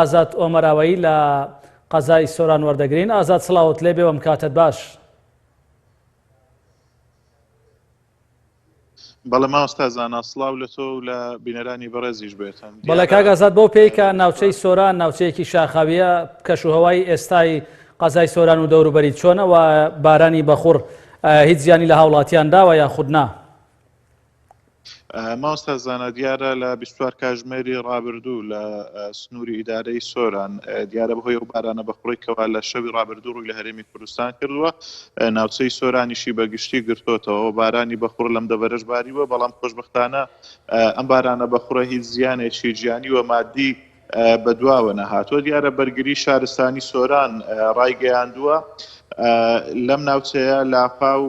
ئازاد ئۆمەراوەیی لە قەزای سۆران وەردەگرین. ئازاد سڵاوت لێ بێ وەم کاتت باش. بەڵێ ماوەستازانە سڵاو لە تۆ و لە بینەرانی بەڕێزیش بێتن. بەڵێ کاک ئازاد بۆ پێیکە ناوچەی سۆران ناوچەیەکی شاخاویە، کەشوهەوای ئێستای قەزای سۆران و دەوروبەری چۆنەوە؟ بارانی بەخوڕ هیچ زیانی لە هاوڵاتیان داوە یاخود نا؟ ماوەستازانە دیارە لە 24 کاتژمێری ڕابردوو لە سنووری ئیدارەی سۆران دیارە بەهۆی ئەو بارانە بەخوڕیکەوە لە شەوی ڕابردوو ڕووی لە هەرێمی کوردستان کردووە، ناوچەی سۆرانیشی بەگشتی گرتوتەوە. بارانی بەخوڕ لەم دەبەرەش باریوە، بەڵام خۆشبەختانە ئەم بارانە بەخوڕە هیچ زیانێکی گیانی و مادی بەدواوە نەهاتوە. دیارە بەرگری شارستانی سۆران ڕایگەیاندووە لەم ناوچەیە لاپاو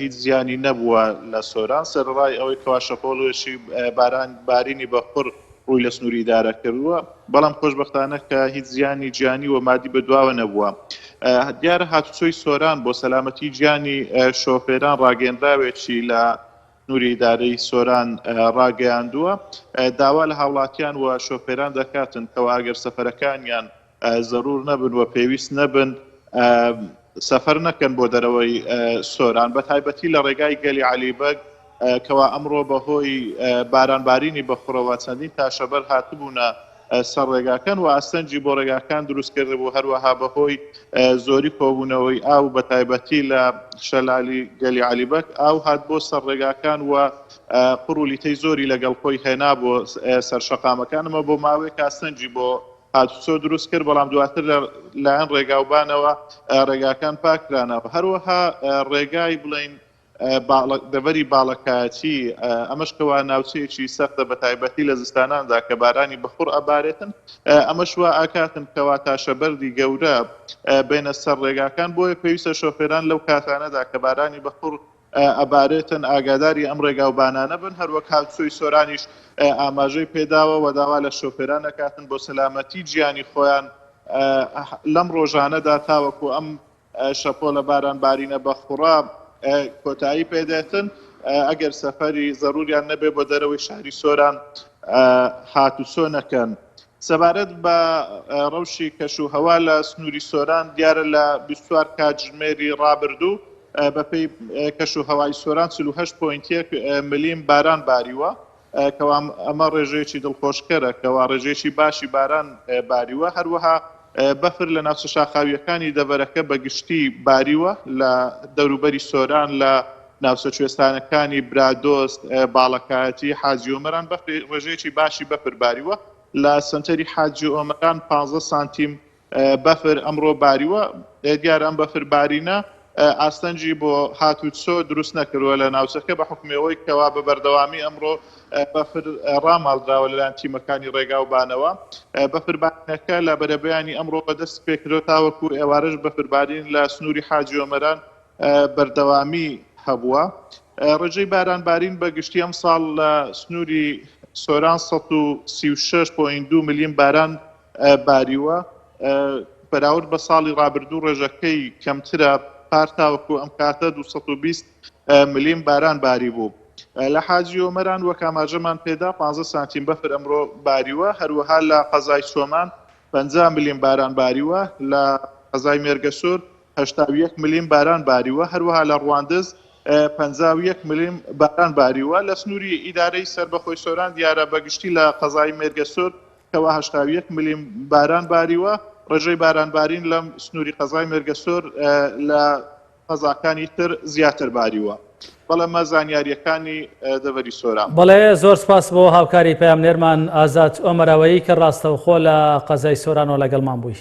هیچ زیانی نەبووە لە سۆران، سەرڕای ئەوەی کەوا شەپۆڵێکی بارینی بەخوڕ ڕووی لە سنووری ئیدارە کردووە، بەڵام خۆشبەختانە کە هیچ زیانی گیانی و مادی بەدواوە نەبووە. دیارە هاتوچۆی سۆران بۆ سەلامەتی گیانی شۆفێران ڕاگەیەندراوێکی لە سنووری ئیدارەی سۆران ڕاگەیاندووە. داوا لە هاوڵاتیان و شۆفێران دەکاتن کەوا ئەگەر سەفەرەکانیان زەرور نەبن و پێویست نەبن سەفەر نەکەن بۆ دەرەوەی سۆران، بە تایبەتی لە ڕێگای گەلی عەلیبەگ کەوا ئەمڕۆ بەهۆی بارانبارینی بەخوڕەوە چەندین تاشەبەر هاتبوونە سەر ڕێگاکان و ئاستەنجی بۆ ڕێگاکان دروستکرد بوو، هەروەها بەهۆی زۆری کۆبوونەوەی ئاو بە تایبەتی لە شەلالی گەلی عەلیبەگ ئاو هات بۆ سەر ڕێگاکان و قوڕ و لیتەی زۆری لەگەڵ خۆی هێنا بۆ سەر شەقامەکانەوە بۆ ماوەیەک ئاستەنجی بۆ هاتوچۆ دروست کرد، بەڵام دواتر لایەن ڕێگاوبانەوە ڕێگاکان پاکرانەوە. هەروەها ڕێگای بڵین دەڤەری باڵەکایەتی ئەمەش کەوا ناوچەیەکی سەختە بە تایبەتی لە زستاناندا کە بارانی بەخوڕ ئەبارێتن، ئەمەش وا ئاکاتن کەوا تاشەبەردی گەورە بینە سەر ڕێگاکان، بۆیە پێویستە شۆفێران لەو کاتانەدا کە بارانی بەخوڕ ئەبارێتن ئاگاداری ئەم ڕێگاوبانانە بن. هەروەک هاتوچۆی سۆرانیش ئاماژەی پێداوە و داوا لە شۆفێران دەکاتن بۆ سەلامەتی گیانی خۆیان لەم ڕۆژانەدا تاوەکو ئەم شەپۆلە بارانبارینە بەخوڕە کۆتایی پێدێتن، ئەگەر سەفەری زەروریان نەبێ بۆ دەرەوەی شاری سۆران هاتوچۆ نەکەن. سەبارەت بە ڕەوشی کەشوهەوا لە سنووری سۆران دیارە لە 24 کاتژمێری ڕابردوو بەپێی کەشوهەوای سۆران 48.1 ملیم باران باریوە، کەوا ئەمە ڕێژەیەکی دڵخۆشکەرە کەوا ڕێژەیەکی باشی باران باریوە. هەروەها بەفر لە ناوچە شاخاویەکانی دەبەرەکە بەگشتی باریوە لە دەوروبەری سۆران، لە ناوچە کوێستانەکانی برادۆست، باڵەکایەتی، حاجی ئۆمەران ڕێژەیەکی باشی بەفر باریوە. لە سنتەری حاجی ئۆمەران 15 سانتیم بەفر ئەمڕۆ باریوە. دیارە ئەم بەفر بارینە ئاستەنجی بۆ هاتوچۆ دروست نەکردووە لە ناوچەکە بە حکمەوەی کەوا بە بەردەوامی ئەمڕۆ بەفر ڕاماڵدراوە لەلایەن تیمەکانی ڕێگاوبانەوە. بەفربارینەکە لە بەرەبەیانی ئەمڕۆ بەدەست پێکردەوە، تاوەکو ئێوارەش بەفربارین لە سنووری حاجی ئۆمەران بەردەوامی هەبووە. ڕێژەی بارانبارین بەگشتی ئەم ساڵ لە سنووری سۆران 136.2 ملیم باران باریوە، بەراورد بە ساڵی ڕابردوو ڕێژەکەی کەمترە پار تاوەکو ئەم کاتە 220 ملیم باران باری بوو. لە حاجی ئۆمەران وەک ئاماژەمان پێدا 15 سانتیم بەفر ئەمڕۆ باریوە. هەروەها لە قەزای چۆمان 50 ملیم باران باریوە، لە قەزای مێرگەسۆر 81 ملیم باران باریوە، هەروەها لە ڕواندز 51 ملیم باران باریوە. لە سنووری ئیدارەی سەربەخۆی سۆران دیارە بەگشتی لە قەزای مێرگەسۆر کەوا 81 ملیم باران باریوە. ڕێژەی بارانبارین لەم سنووری قەزای مێرگەسۆر لە قەزاکانی تر زیاتر باریوە. بەڵام زانیاریەکانی دەڤەری سۆران. بەڵێ زۆر سپاس بۆ هاوکاری پەیامنێرمان ئازاد ئۆمەراوەیی کە ڕاستەوخۆ لە قەزای سۆرانەوە لەگەڵمان بووی.